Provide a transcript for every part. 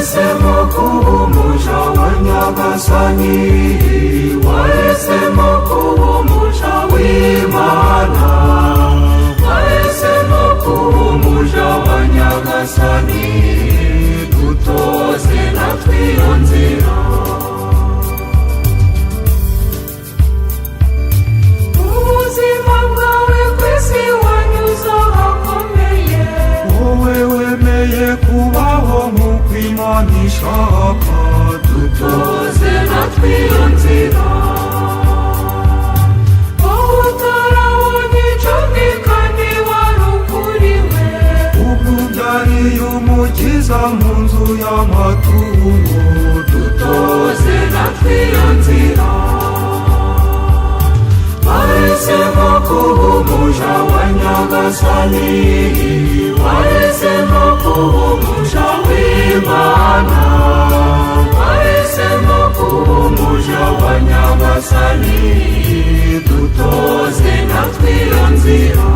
wahisemo kuba umuja wa Nyagasani, wahisemo kuba umuja w'Imana, wahisemo kuba umuja wa Nyagasani, dutoze natwe iyo nzira. Ubuzima bwawe kw'isi wanyuze ahakomeye, wowe wemeye kubaho nk'uko Imana ishaka, dutoze natwe iyo nzira. Wowe utarabonye icumbi kandi wari ukuriwe, ukubyariye umukiza mu nzu y'amatungo, dutoze natwe iyo nzira. Wahisemo kuba umuja wa Nyagasani, wahisemo kuba umuja w'Imana, wahisemo kuba umuja wa Nyagasani, dutoze natwe iyo nzira.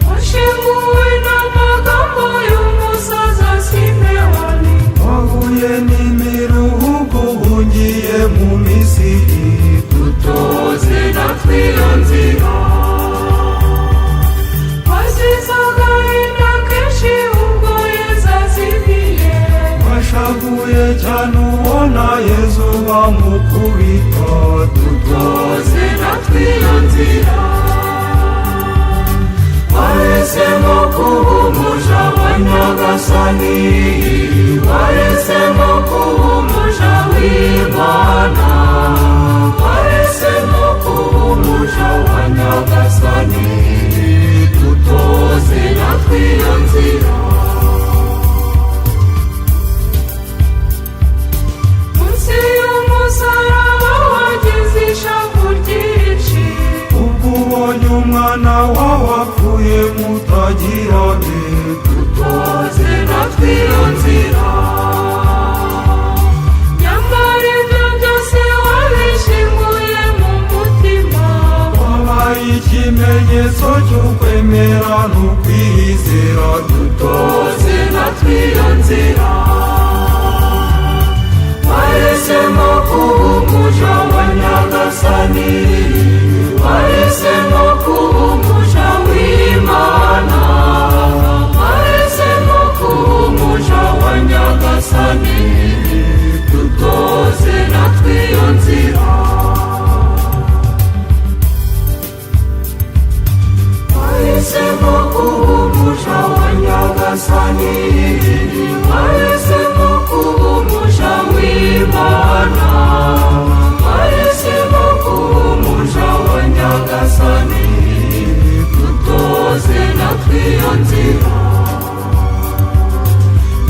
Washenguwe n'amagambo y'umusaza Simewani, wahuye n'imiruhuko uhungiye mu Misiri, dutoze natwe iyo nzira. Wasize agahinda kenshi ubwo Yesu azimiye, washavuye cyane ubona Yesu bamukubita, dutoze natwe iyo nzira. Wahisemo kuba umuja wa Nyagasani, wahisemo kuba umuja w'Imana, wahisemo kuba umuja wa Nyagasani, dutoze natwe iyo nzira. Munsi y'umusaraba wagize ishavu ryinshi, ubwo ubonye umwana wawe apfuye mutagira be, dutoze natwe iyo nzira. Nyamara ibyo byose wabishinguye mu mutima, wabaye ikimenyetso cy'ukwemera n'ukwizera, dutoze natwe iyo nzira. Wahisemo kuba umuja wa Nyagasani, wahisemo kuba umuja w'Imana, wahisemo kuba umuja wa Nyagasani, dutoze natwe iyo nzira. Wahisemo kuba umuja wa Nyagasani, wahisemo kuba umuja w'Imana, wahisemo kuba umuja wa Nyagasani, dutoze natwe iyo nzira,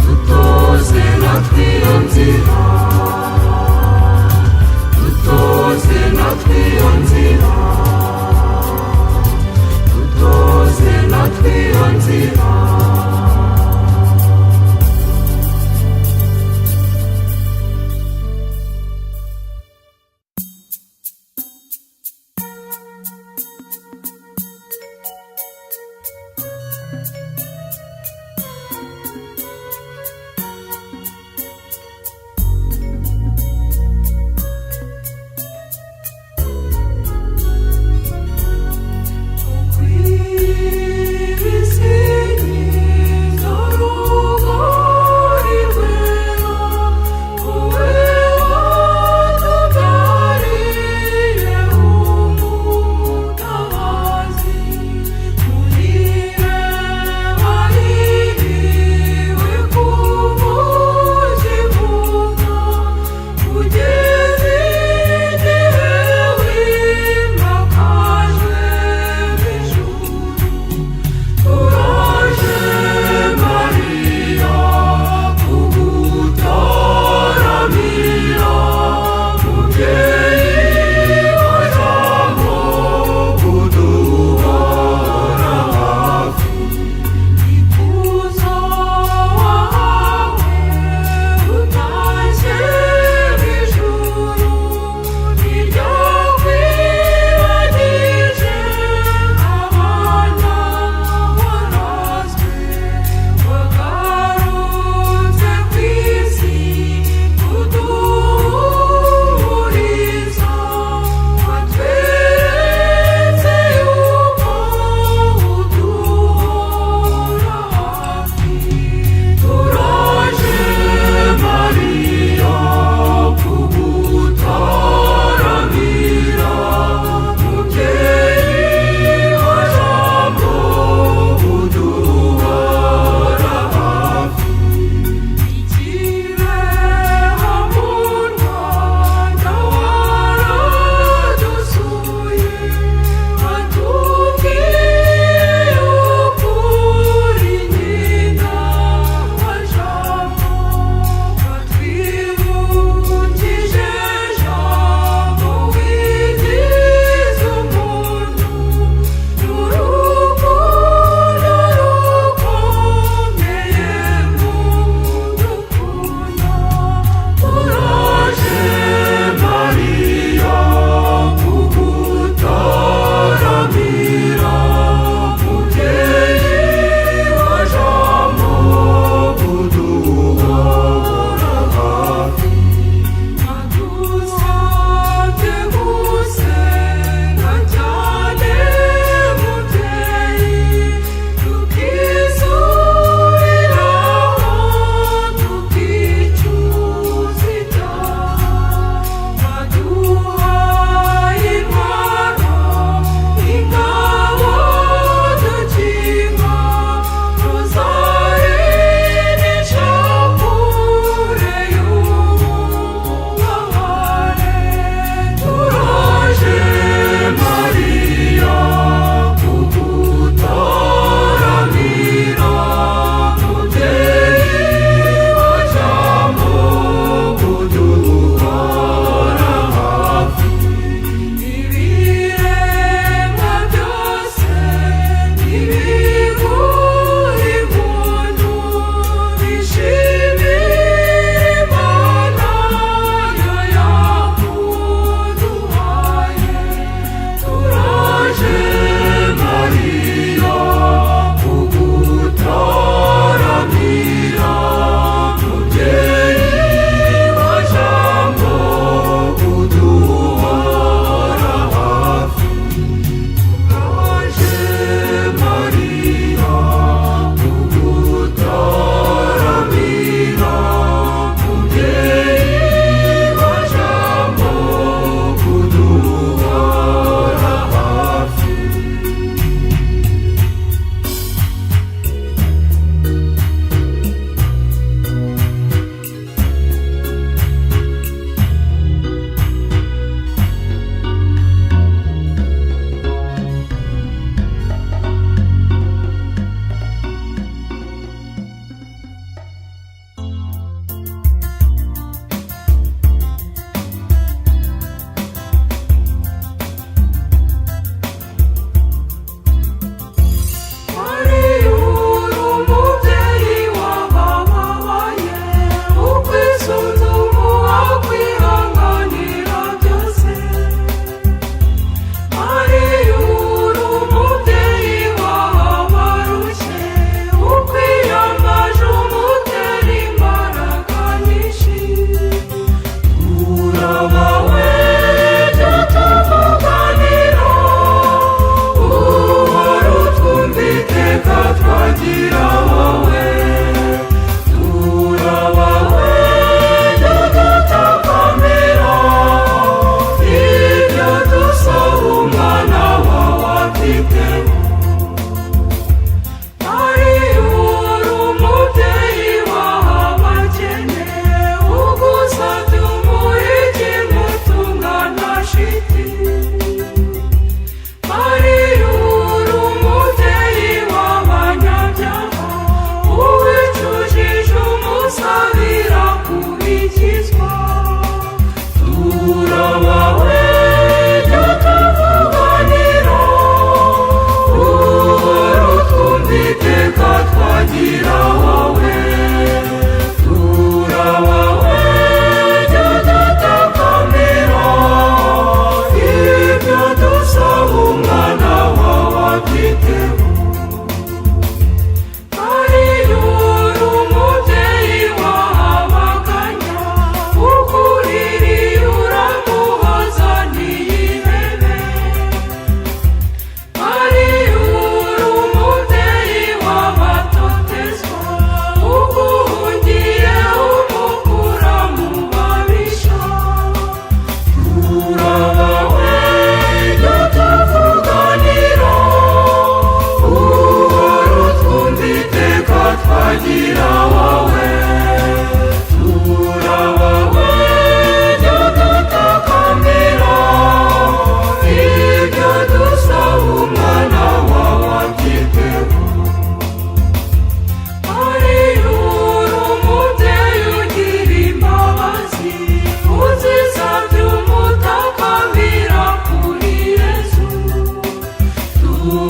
dutoze natwe iyo nzira, dutoze natwe iyo nzira, dutoze natwe iyo nzira.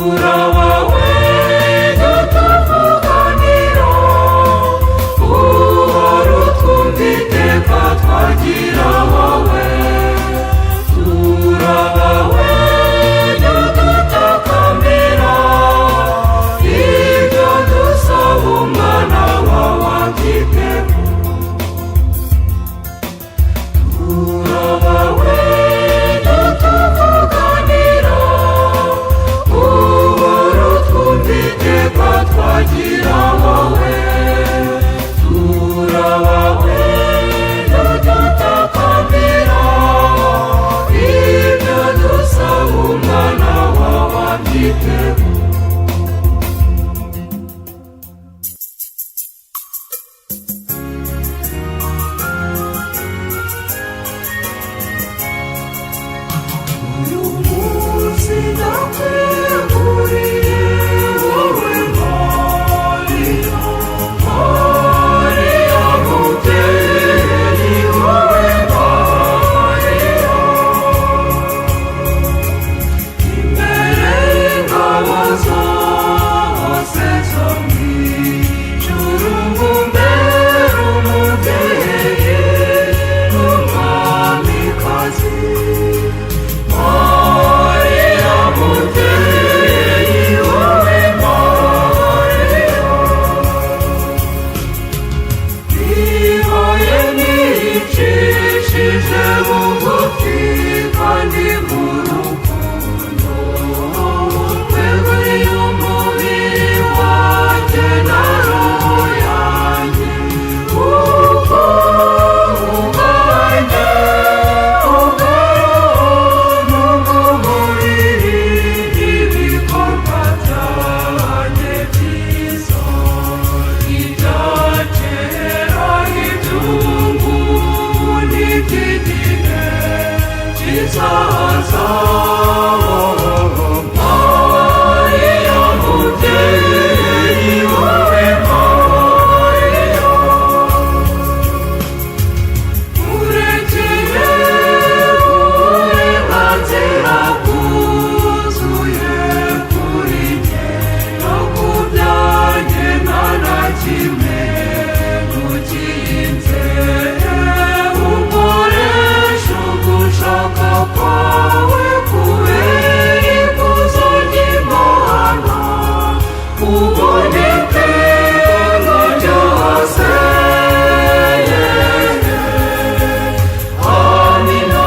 turabawe tuvuganira, uhora utwumva iteka twagira wowe. Turabawe dutakambira, ibyo dusaba umwana wawe abyiteho. Turabawe tuvuganira, uhora utwumva iteka twagira wowe. Turabawe dutakambira, ibyo dusaba umwana wawe abyiteho. Uyu munsi ndakweguriye wowe Mariya, Mariya mubyeyi, wowe Mariya. Imbere y'ingabo zose zo mw'ijuru, ngumbere umubyeyi n'umwamikazi. Mariya mubyeyi, wowe Mariya. Bibaye nicishije bugufi kandi mu rukundo, weguriye umubiri wanjye na roho yanjye, kuko ubwanjye ubwaroho n'ubw'umubiri ibikorwa byanjye byiza, ibya kera iby'ubu n'iby'igihe kizaza. Mariya mubyeyi, wowe Mariya. Urekeye uburenganzira bwuzuye kuri njye no ku byanjye, nta na kimwe ntukinze. Ukoresha ugushaka kwawe kubera ikuzo ry'Imana, uboneke ryose. Amina.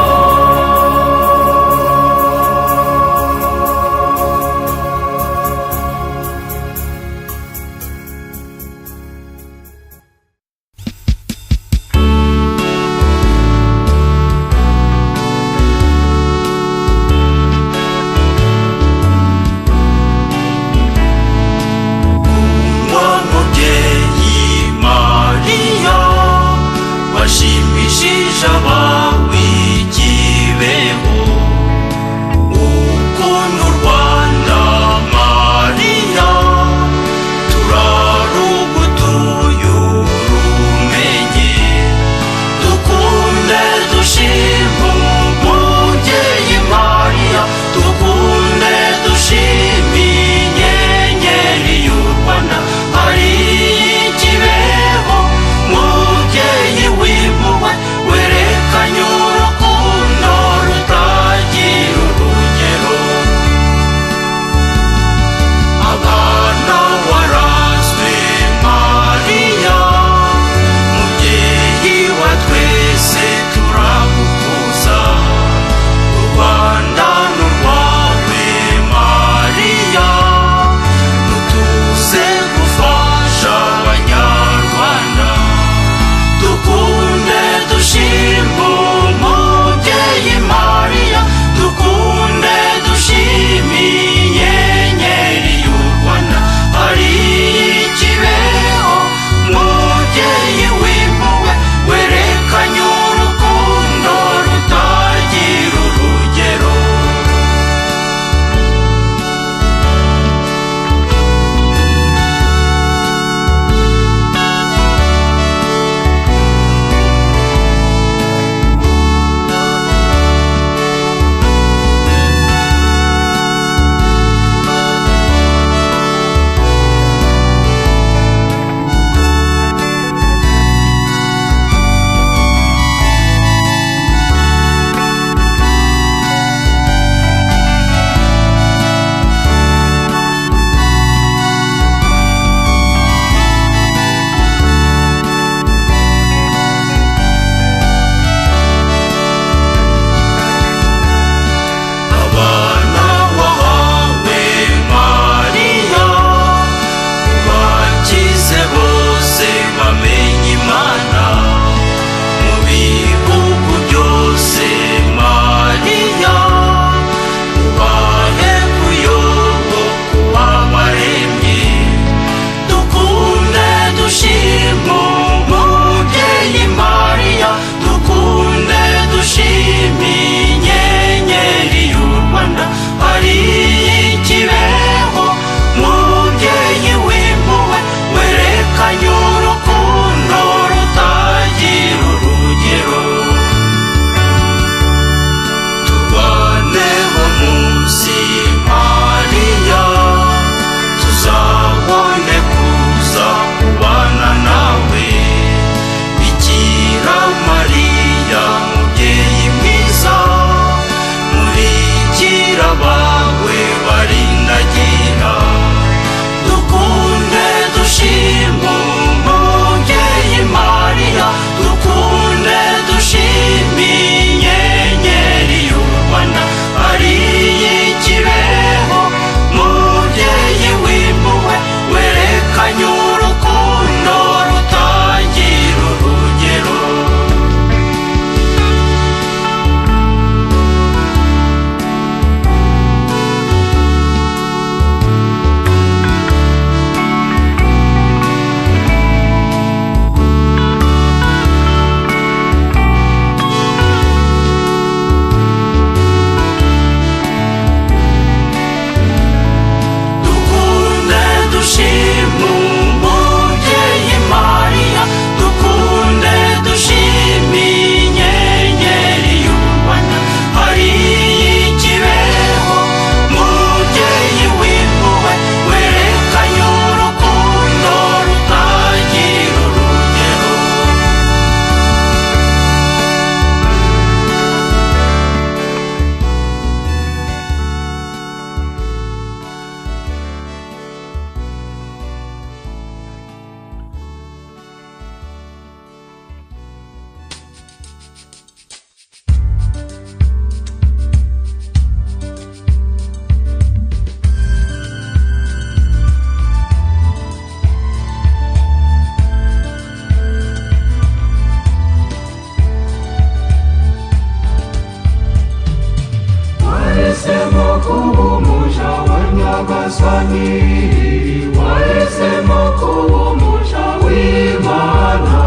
wahisemo kuba umuja w'Imana,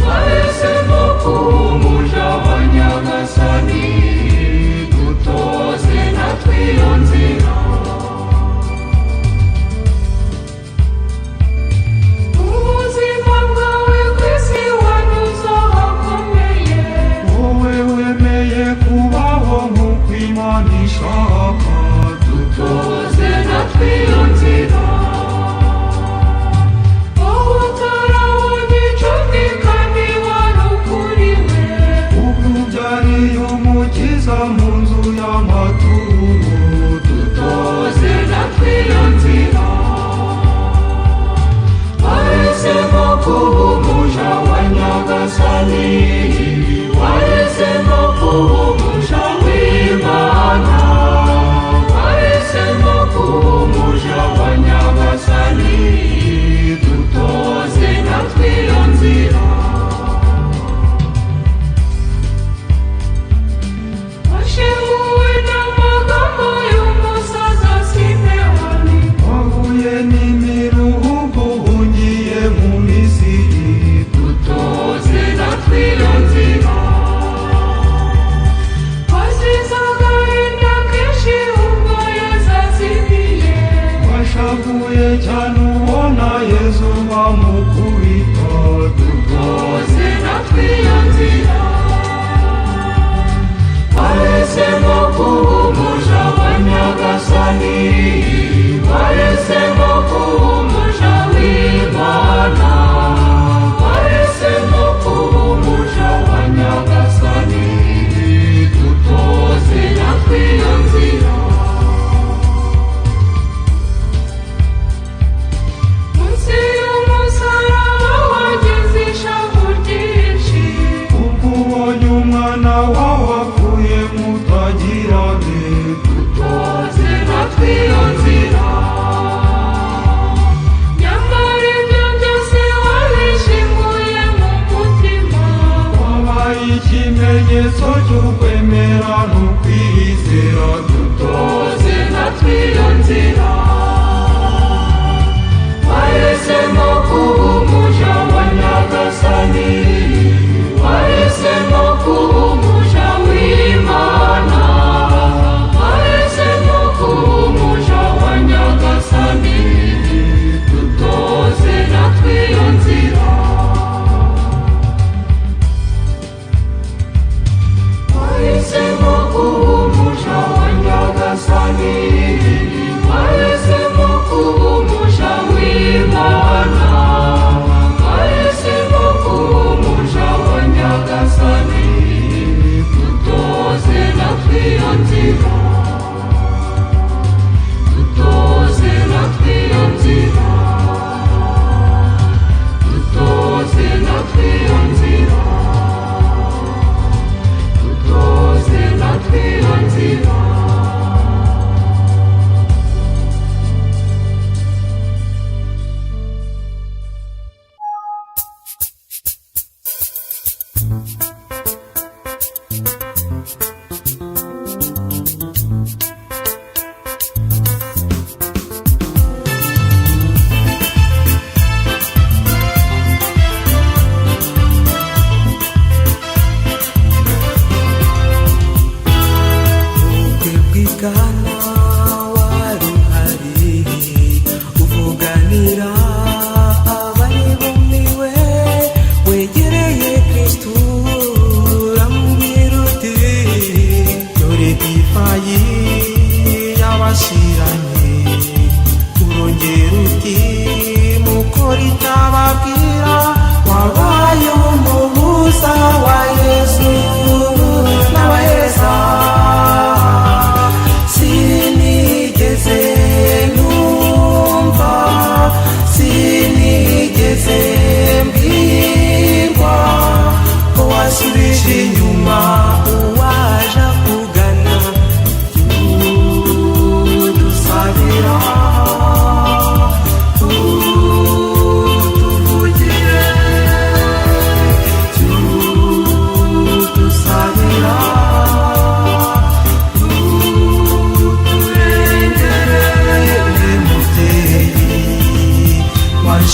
wahisemo kuba umuja wa Nyagasani, dutoze natwe iyo nzira. Ubuzima bwawe ku isi wanyuze ahakomeye, wowe wemeye kubaho nk'uko Imana ishaka, dutoze natwe iyo nzira. Wowe utarabonye inshuti kandi wari ukuriwe, ukubyariye umukiza mu nzu y'amaturo, dutoze natwe iyo nzira. Wahisemo kuba umuja wa Nyagasani, wahisemo kuba umuja w'Imana, wahisemo kuba umuja wa Nyagasani, dutoze natwe iyo nzira. Washenguwe n'amagambo y'umusaza Simewoni, wahuye n'imiruho uhungiye mu Misiri, dutoze natwe iyo nzira. Wazize agahinda kenshi ubwo Yesu azimiye, washavuye cyane ubona Yesu bamukubita, dutoze natwe iyo nzira. Wahisemo kuba umuja wa Nyagasani, wahisemo kuba umuja w'Imana, wahisemo kuba umuja wa Nyagasani, dutoze natwe iyo nzira. Munsi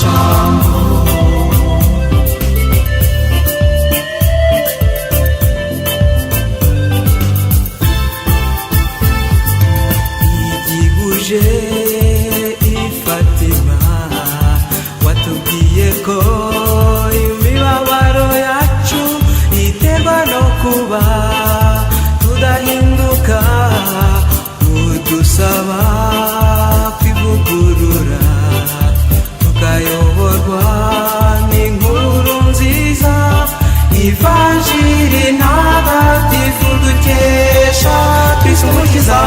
jambo. Igihuje Fatima, watubwiye ko imibabaro yacu iterwa no kuba tudahinduka, udusaba kwivugurura tukayoborwa n'inkuru nziza, ivanjiri ntagatifu dukesha Kristo Umukiza.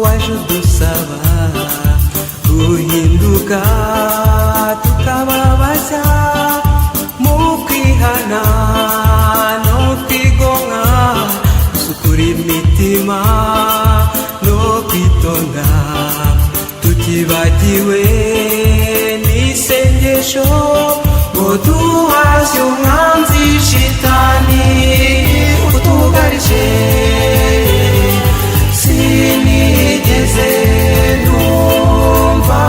Waje dusaba guhinduka tukababaza mu kwihana no kwigomwa, gusukura imitima no kwitonda, tutibagiwe n'isengesho ngo duhashye umwanzi shitani utugarije. Sinigeze numva,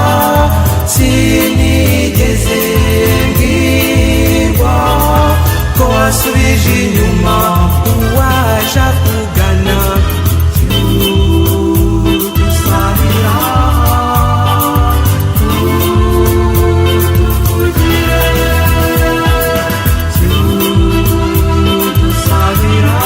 sinigeze mbwirwa ko wasubije inyuma uwaje kugana dusabira tuvugire, dusabira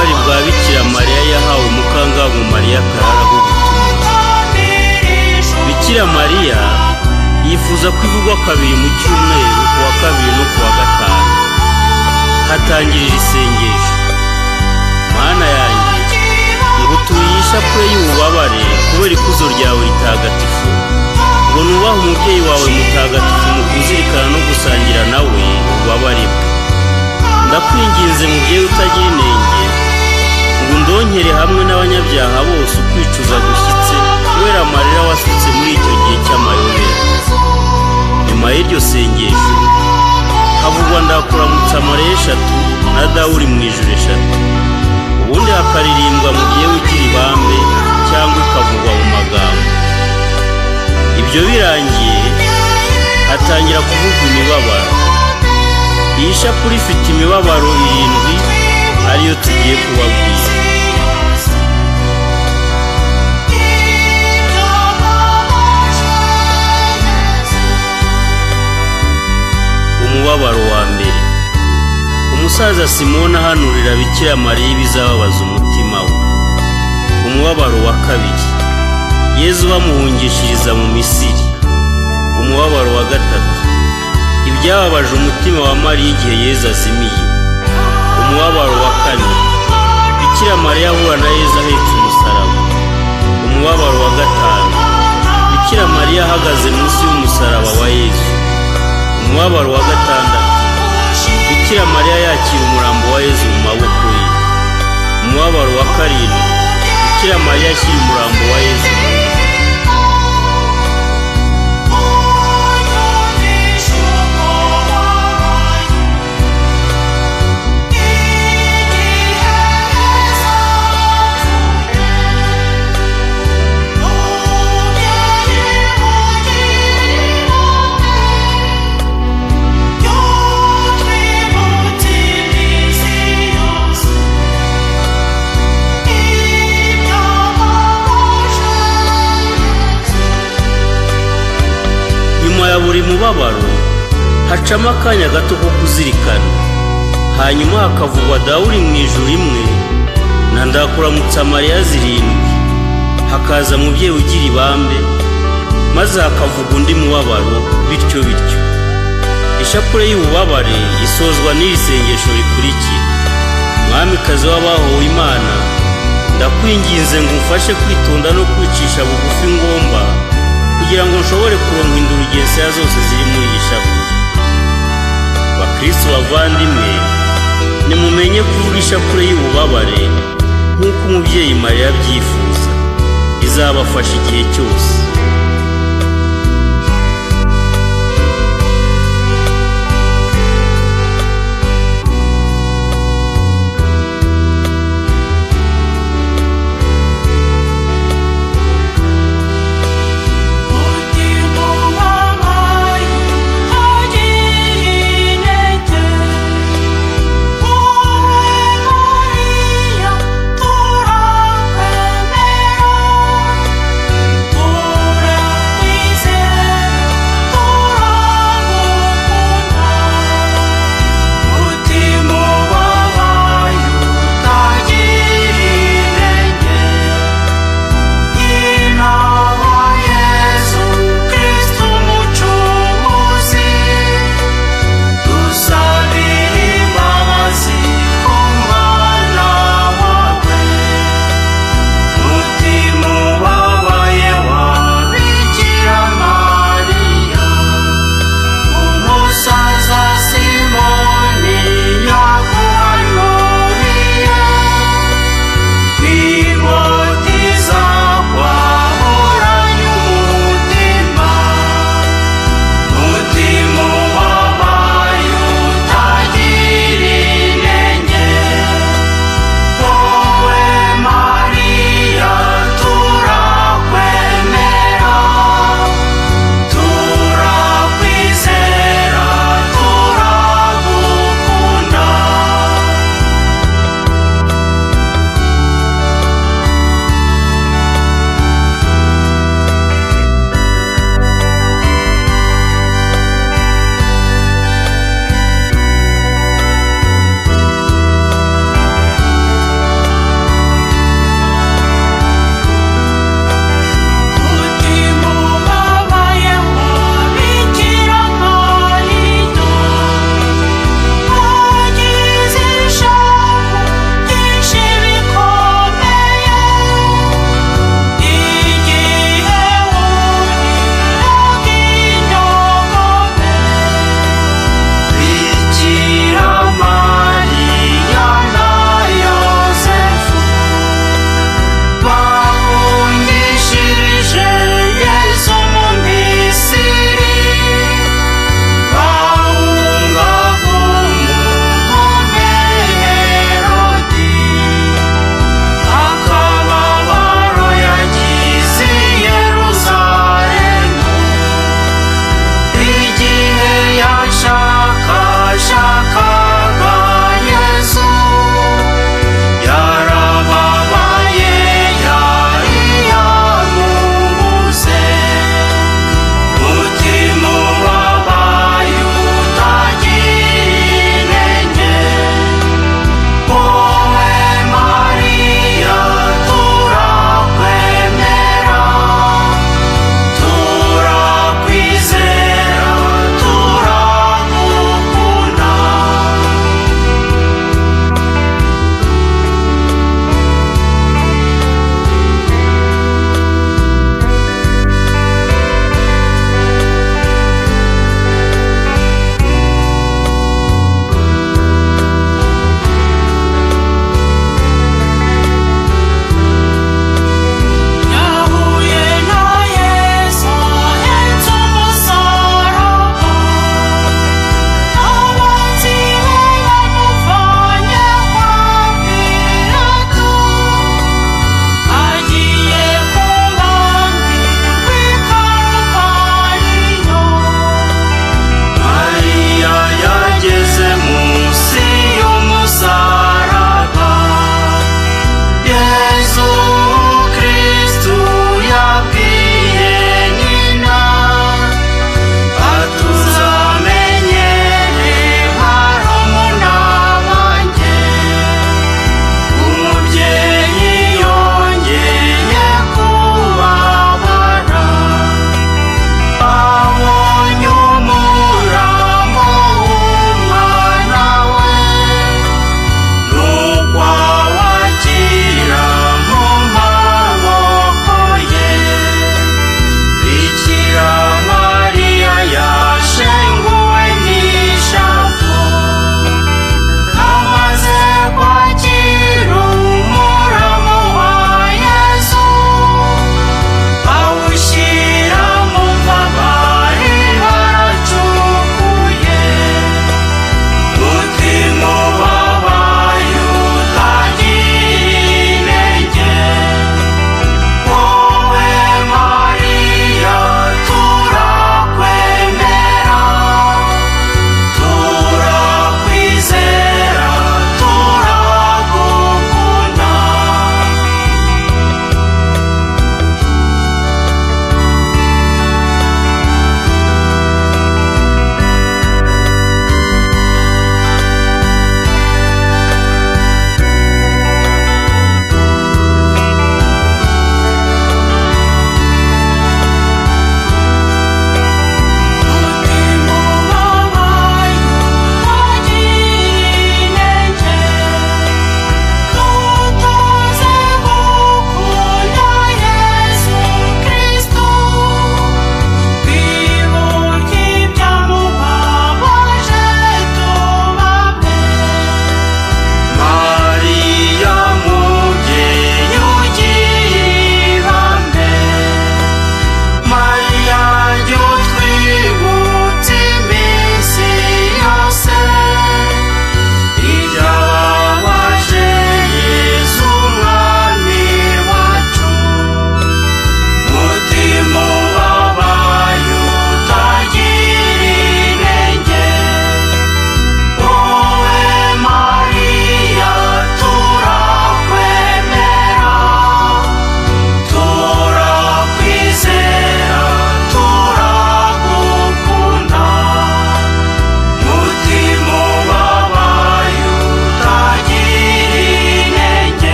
bw'ububabare bwa Bikira Mariya yahawe Mukangango Mariya Karara bw'ubutumwa. Bikira Mariya yifuza ko ivugwa kabiri mu cyumweru, ku wa kabiri no ku wa gatanu. Hatangirira isengesho. Mana yanjye, ngutuye iyi shapule y'ububabare kubera ikuzo ryawe ritagatifu, ngo nubahe umubyeyi wawe mutagatifu mu kuzirikana no gusangira nawe ububabare bwe. Ndakwinginze mubyeyi utagira inenge, ngo undonkere hamwe n'abanyabyaha bose ukwicuza gushyitse kubera amarira wasutse muri icyo gihe cy'amayobera. Nyuma y'iryo sengesho havugwa ndakuramutsa Mariya eshatu na dawe uri mu ijuru eshatu. Ubundi hakaririmbwa mubyeyi ugira ibambe cyangwa ikavugwa mu magambo. Ibyo birangiye hatangira kuvugwa imibabaro. Iyi shapule ifite imibabaro 7 ariyo tugiye kubabwira. Umubabaro wa mbere. Umusaza Simoni ahanurira Bikira Mariya ibizababaza umutima we. Umubabaro wa kabiri. Yezu bamuhungishiriza mu Misiri. Umubabaro wa gatatu. Ibyababaje umutima wa Mariya igihe Yezu azimiye. Umubabaro wa kane. Bikira Mariya ahura na Yezu ahetse umusaraba. Umubabaro wa gatanu. Bikira Mariya ahagaze munsi y'umusaraba wa Yezu. Umubabaro wa gatandatu. Bikira Mariya yakira umurambo wa Yezu mu maboko ye. Umubabaro wa karindwi. Bikira Mariya ashyira umurambo wa Yezu mu mva. Ya buri mubabaro hacamo akanya gato ko kuzirikana, hanyuma hakavugwa dawe uri mu ijuru imwe na ndakuramutsa Mariya 7, hakaza mubyeyi ugira ibambe, maze hakavuga undi mubabaro, bityo bityo. Ishapule y'ububabare isozwa n'iri sengesho rikurikira: Mwamikazi w'abahowe Imana, ndakwinginze ngo umfashe kwitonda no kwicisha bugufi ngomba, kugira ngo nshobore kuronka indurugensya zose ziri muri iyi shapule. Bakristo bavandimwe, nimumenye kuvuga ishapule y'ububabare nk'uko umubyeyi Mariya abyifuza. Izabafasha igihe cyose. Oh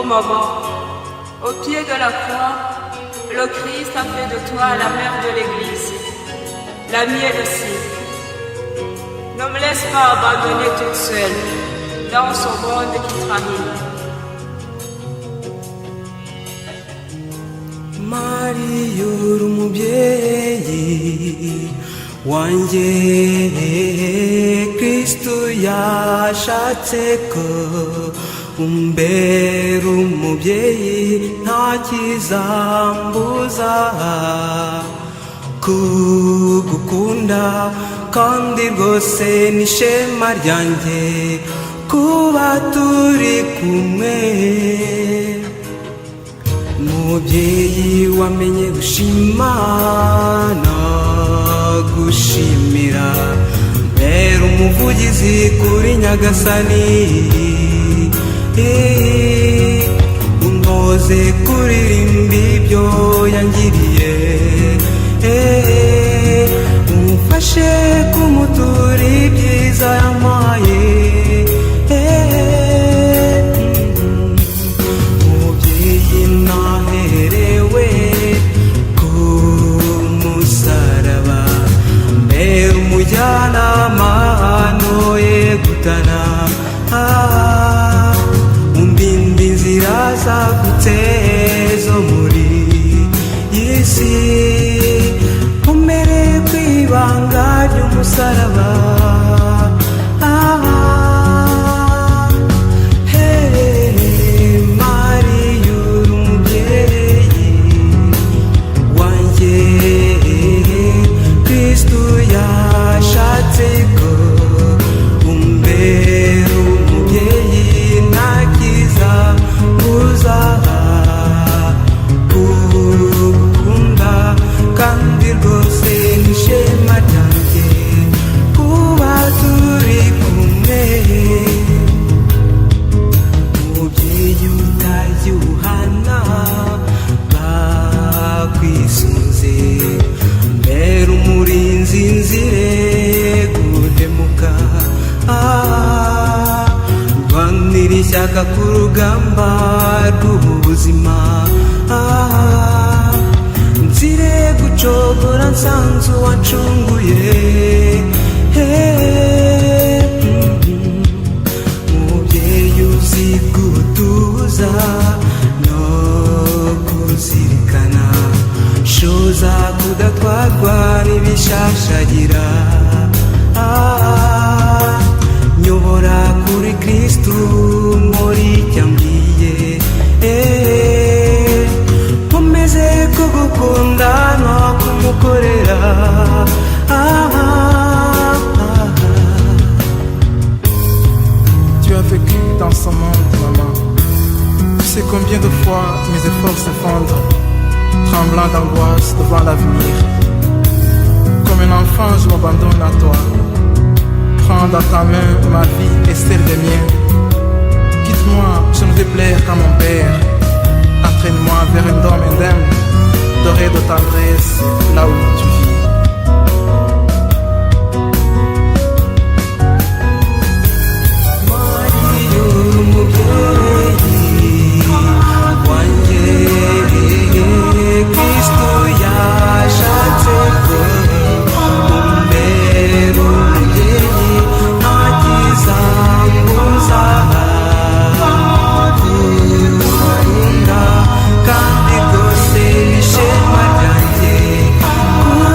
moment, au pied de la croix, le Christ a fait de toi la mère de l'Église, la mienne aussi. Ne me laisse pas abandonner toute seule dans ce monde qui trahit. Maria uri umubyeyi wanjye, Kristo yashatse ko umbera umubyeyi, nta kizambuza kugukunda, kandi rwose ni ishema ryanjye kuba turi kumwe. Mubyeyi wamenye gushima no gushimira, mbera umuvugizi kuri Nyagasani, untoze kuririmba ibyo yangiriye, umfashe kumutura ibyiza yampaye. Mubyeyi naherewe ku musaraba, mbera umujyanama ntoye gutana, undinda inzira zagutse zo muri iyi si, umere ku ibanga ry'umusaraba. Maria uri umubyeyi wanjye, Kristo yashatse ko umbera umubyeyi, nta kizambuza kugukunda, kandi rwose ni ishema ryanjye kuba turi kumwe. Umubyeyi utajya uhana bakwisunze, mbera umurinzi nzire guhemuka, rwanira ishyaka ku rugamba rw'ubuzima, nzire gucogora nsanzu wancunguye. Umubyeyi uzi gutuza no kuzirikana, shoza kudatwarwa n'ibishashagira, nyobora kuri Kristo muri cyambwiye, nkomeze kugukunda no kumukorera. Tu as vécu dans ce monde, maman. Tu sais combien de fois mes efforts s'effondrent, tremblant d'angoisse devant l'avenir. Comme un enfant, je m'abandonne à toi. Prends dans ta main ma vie et celle des miens. Quitte-moi, je ne vais plaire qu'à mon père. Entraîne-moi vers un homme indemne, doré de tendresse, là où tu vis. Kristo yashatse ko umbera umubyeyi, nta kizambuza kugukunda, kandi rwose ni ishema ryanjye kuba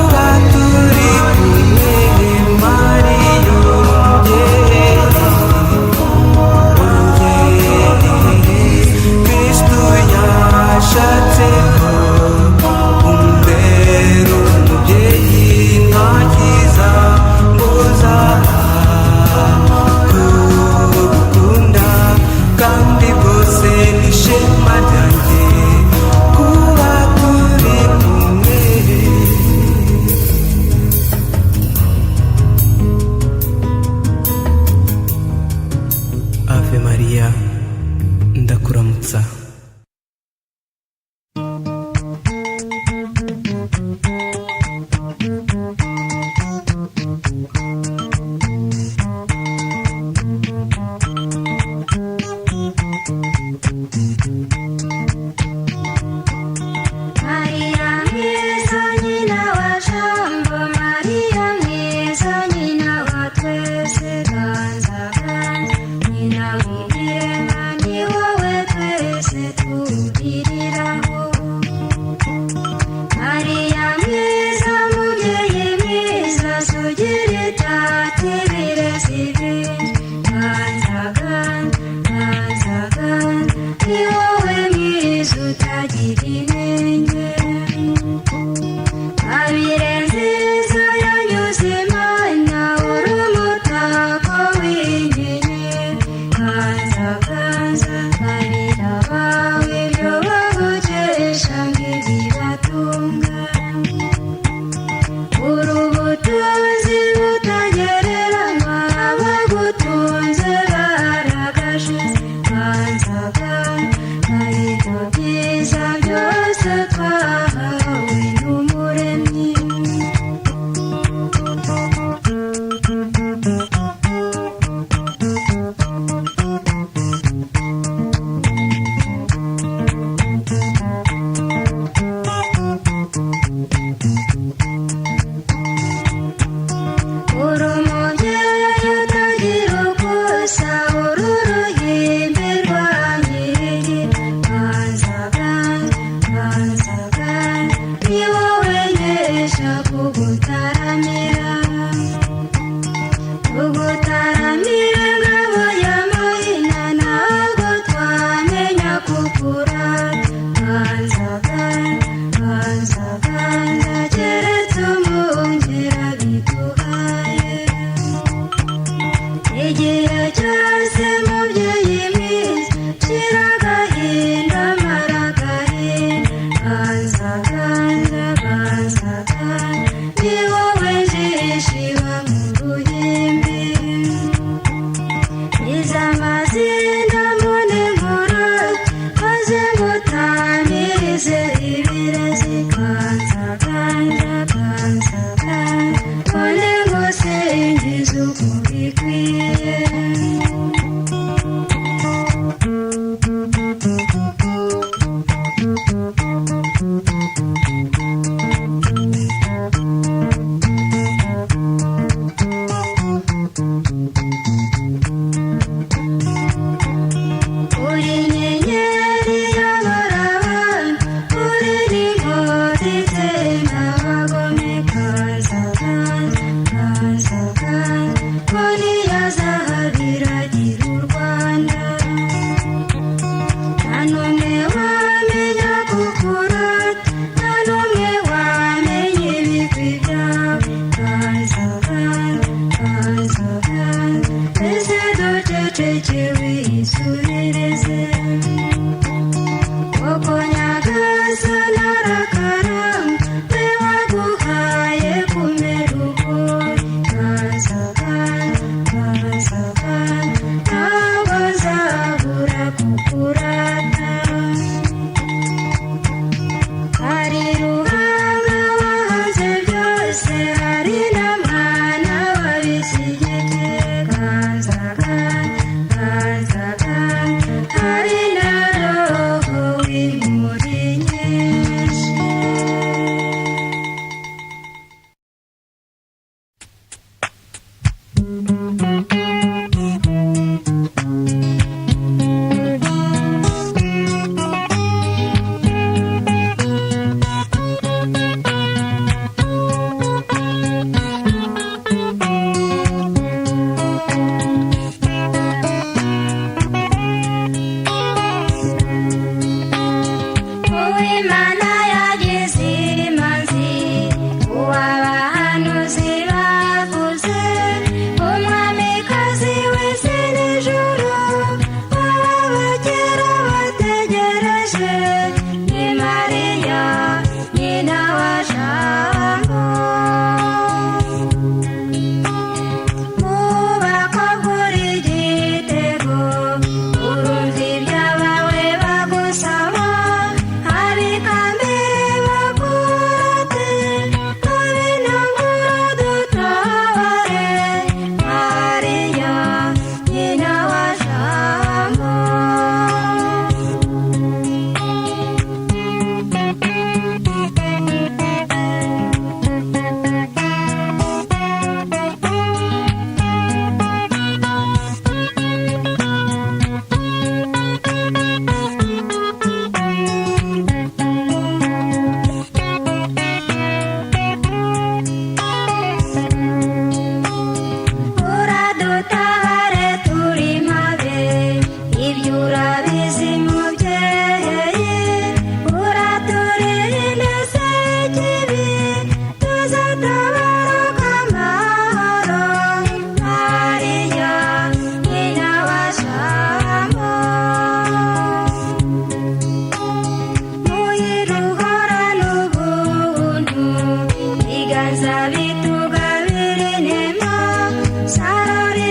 Umwana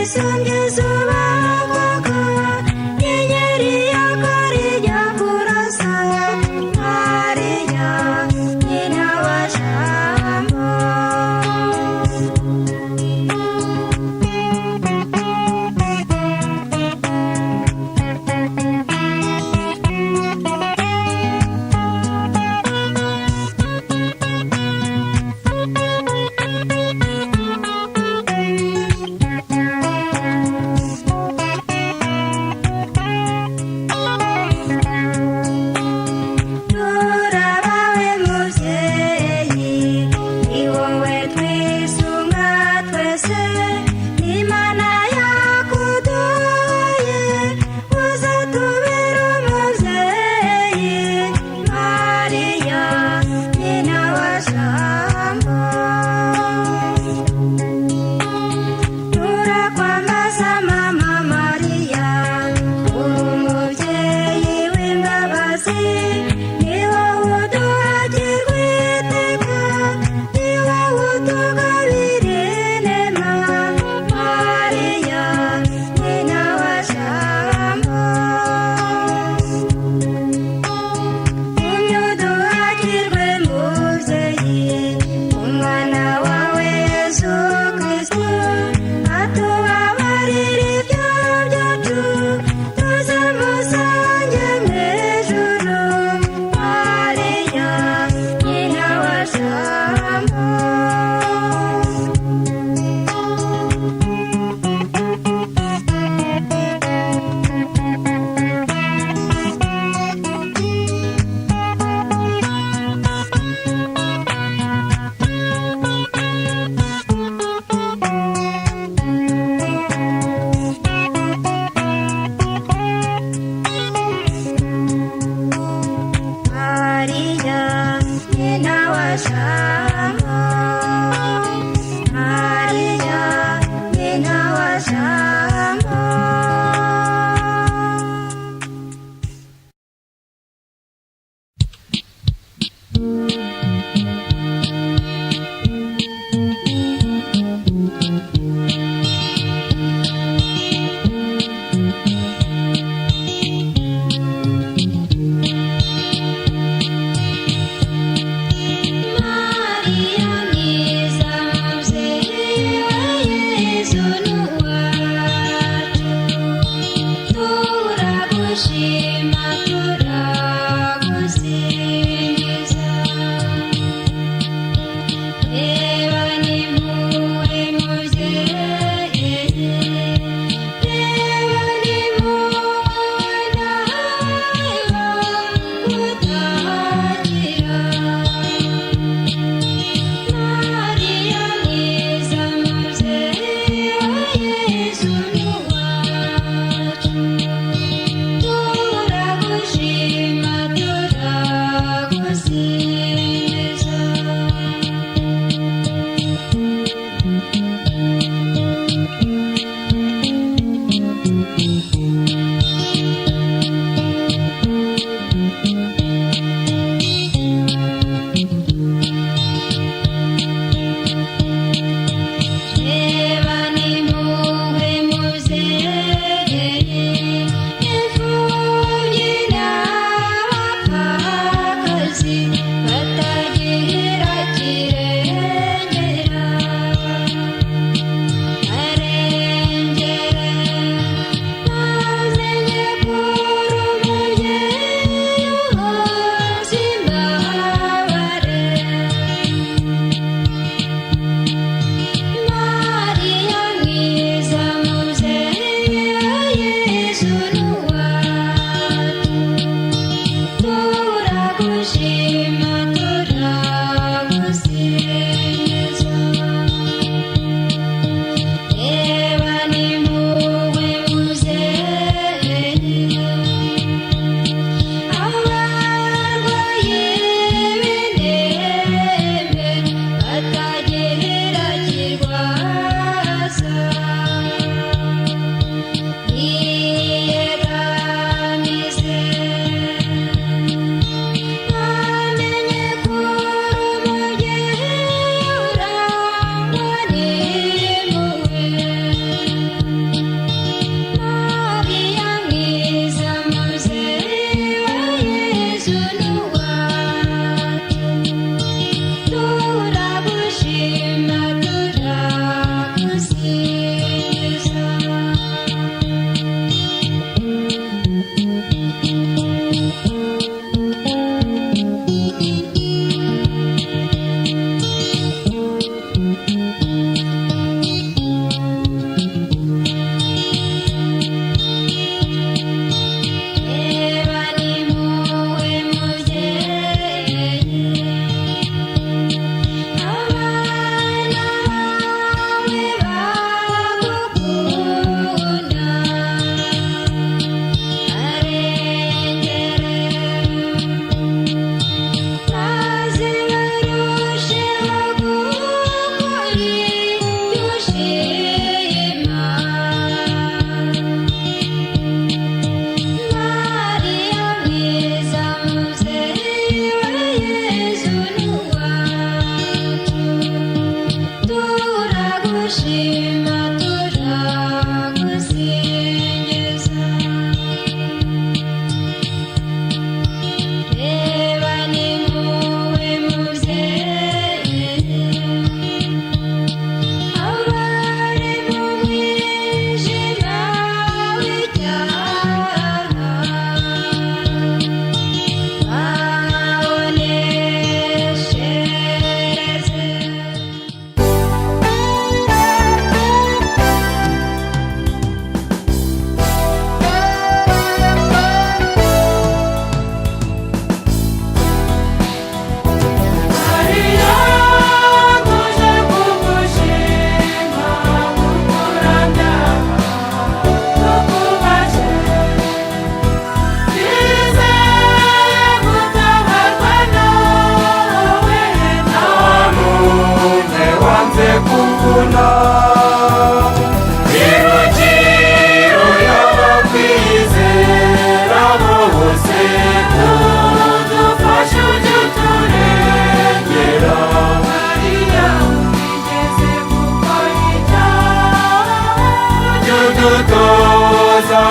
risumbye izuba koko inyenyeri yako rijya kurasa Mariya nyina wa Jambo.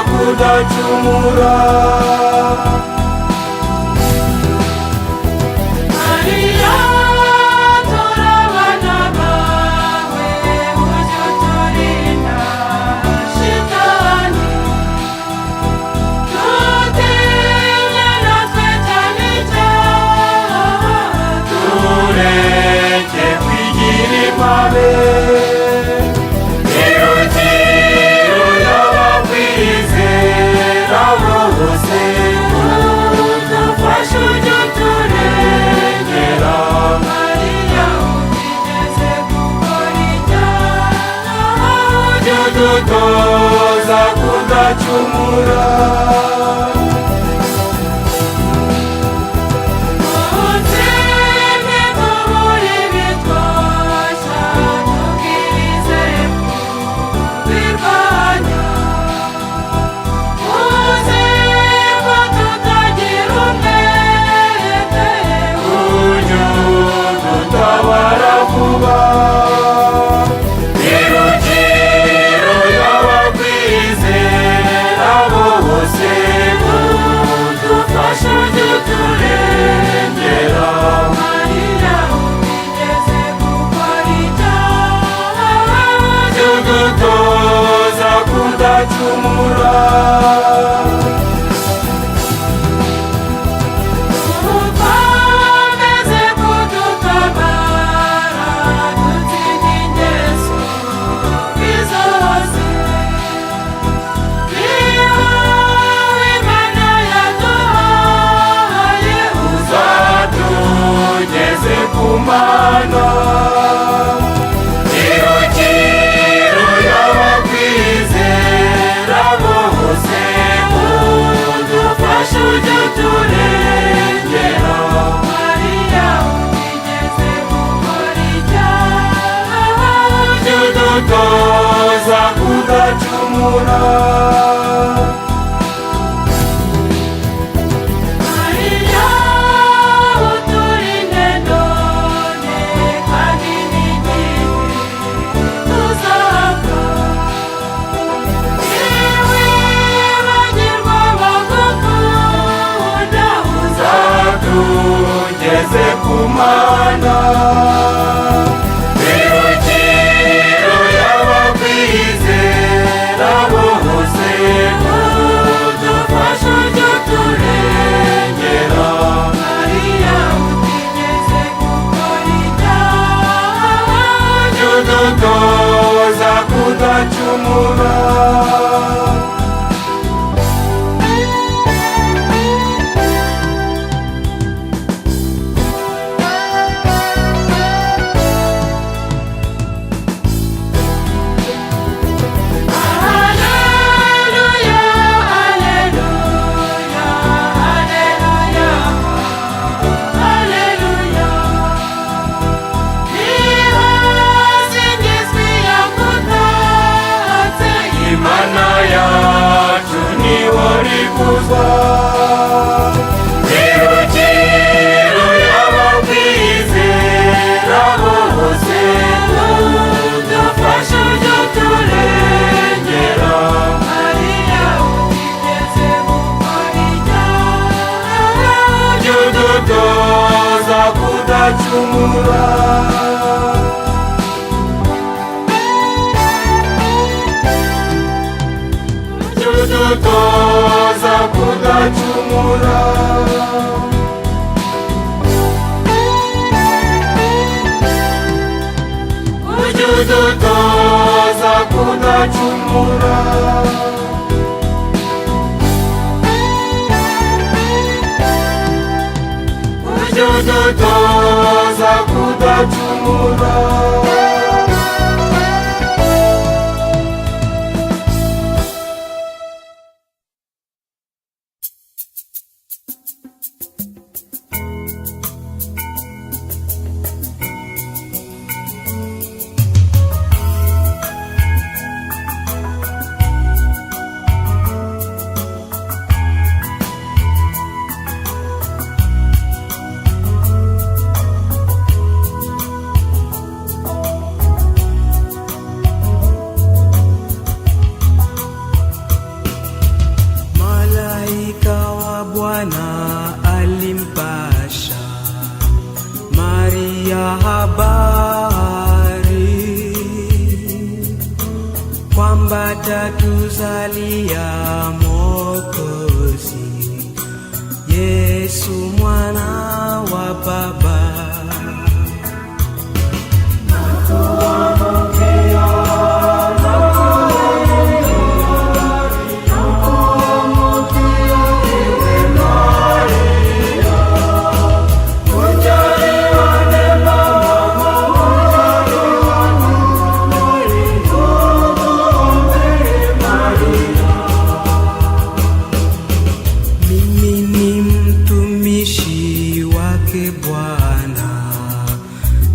kudacumura. Maria, turabana bawe, ujye uturinda shitani. Tutinye natwe cyane cyane, tureke kwigira impabe. Dutoza kudacumura. Utsinde tuburi bitwasha, tubwirize kubirwanya. Uziko tutagira umwete, ujye udutabara vuba. Dutoza kudacumura. Ukomeze kudutabara, dutsinde ingeso zose. Wowe Imana yaduhaye, uzatugeze ku Mana. Ujye uturengera. Maria, utigeze gukora icyaha, ujye udutoza kudacumura. Maria, uturinde none kandi n'igihe tuzapfa. Tugeze ku Mana. Birukiro y'abakwizera bose, udufashe ujye uturengera. Maria, utigeze gukora icyaha, ujye udutoza kudacumura. Imana ya kudacumura. Udutoza kudacumura. Udutoza kudacumura. Udutoza kudacumura. kwamba tatuzalia Mwokozi, Yesu mwana wa Baba.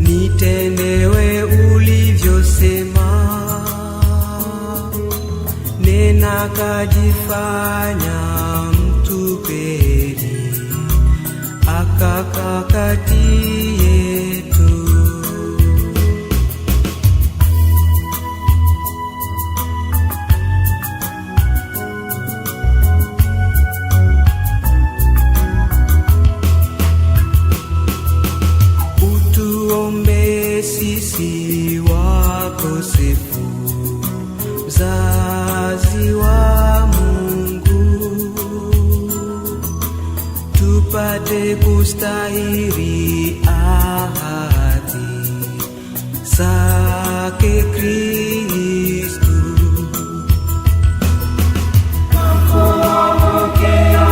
Nitendewe ulivyosema, nena kajifanya mtu kweli, akakaa kati yetu. Tuombe sisi wakosefu, mzazi wa Mungu, tupate kustahili ahadi zake Kristo. Nakuamkia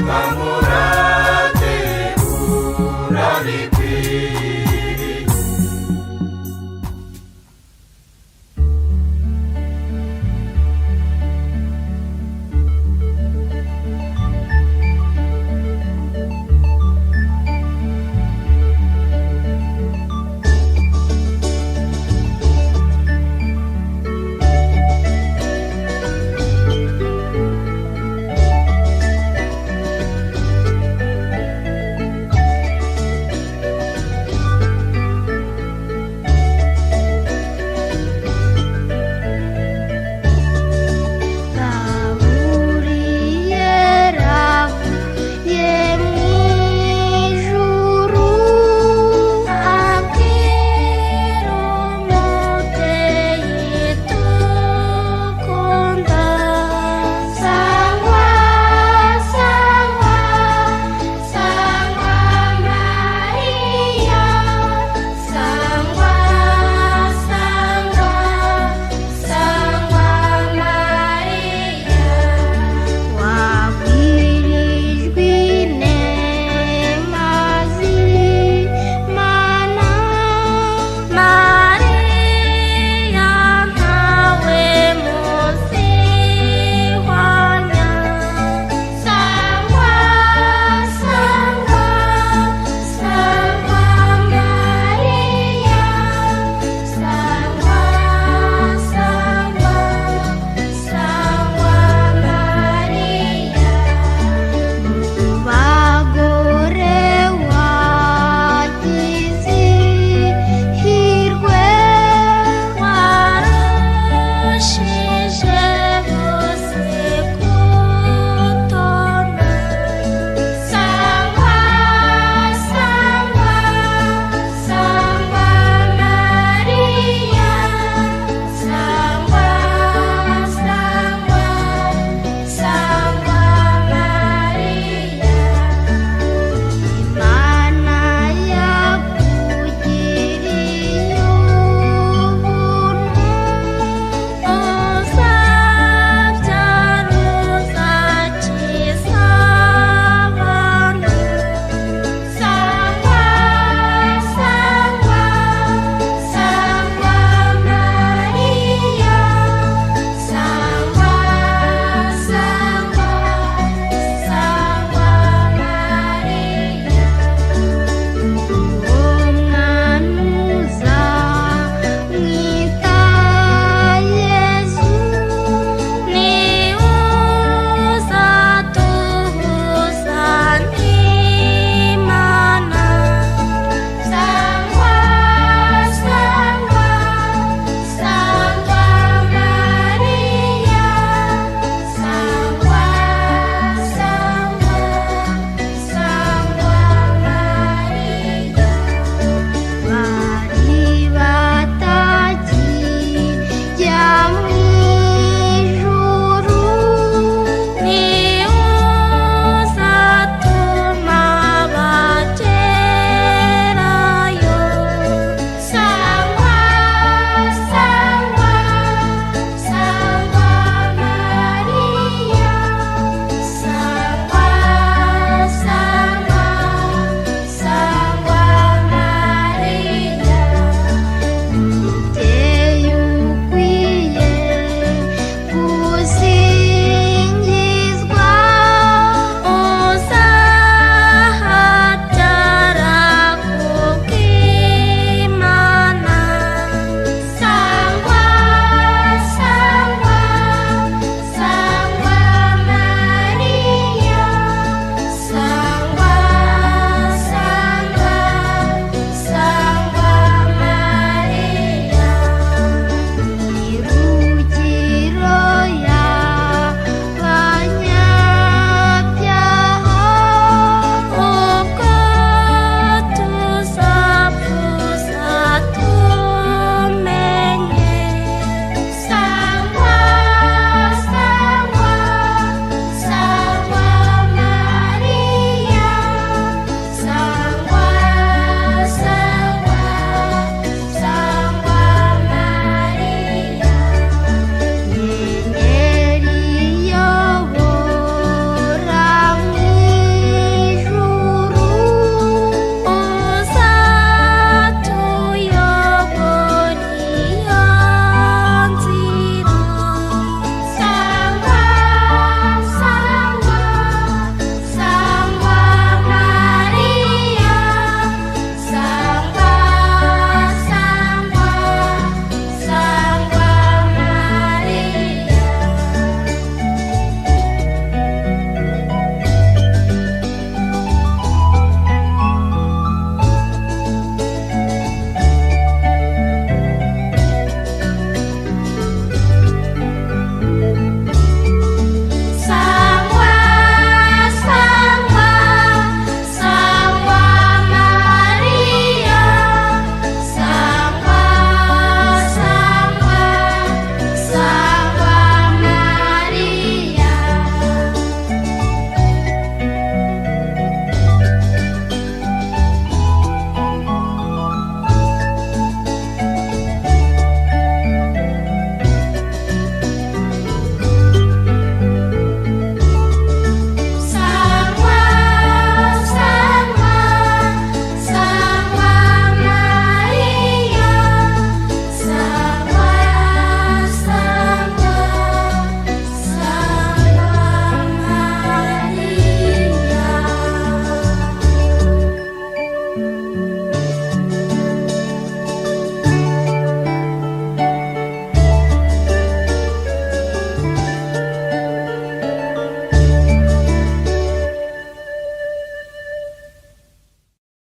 Vamos